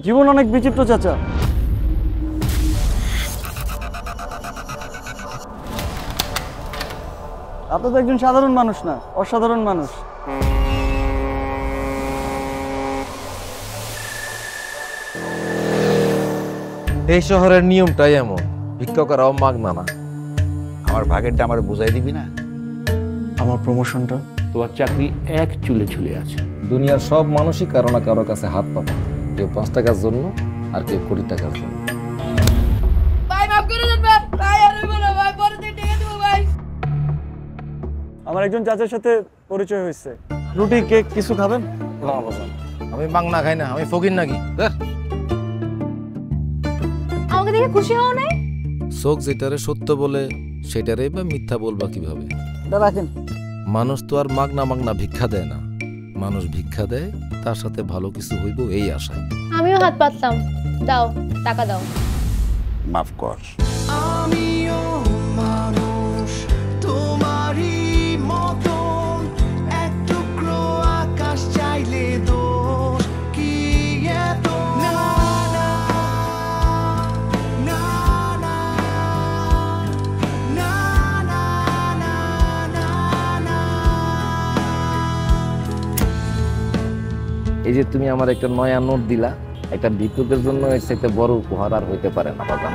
জীবন অনেক বিচিত্র চাচা। আপনি তো একজন সাধারণ মানুষ না, অসাধারণ মানুষ। এই শহরের নিয়মটাই এমন, ভিক্ষুকেরাও মাগনা না। আমার ভাগেরটা আমার বুঝাই দিবি না? আমার প্রমোশনটা? তোমার চাকরি এক চুলে ঝুলে আছে। দুনিয়ার সব মানুষই কারো না কারো কাছে হাত পাবে, কেউ 5 টাকার জন্য আর কেউ কোটি টাকার জন্য। আমার একজন চাচার সাথে পরিচয় হয়েছে। রুটি, কেক কিছু খাবেন? না বাজান, আমি মাগনা খাই না, আমি ফকির নাকি? আমাকে দেখে খুশি হও নাই? চোখ যেটারে সত্য বলে সেটারে বা মিথ্যা বলবা কিভাবে? রাখেন। মানুষ তো আর মাগনা মাগনা ভিক্ষা দেয় না, মানুষ ভিক্ষা দেয় তার সাথে ভালো কিছু হইব এই আশায়। আমিও হাত পাতলাম, দাও টাকা দাও। মাফ কর। আমিও মানুষ তোমারই মতন, এক টুকরো আকাশ চাইলে দোষ কি এত? না না না না না না না না না। এই যে তুমি আমার একটা নয়া নোট দিলা, একটা ভিক্ষুকের জন্য এর চাইতে বড় উপহার আর হইতে পারে না বাবা।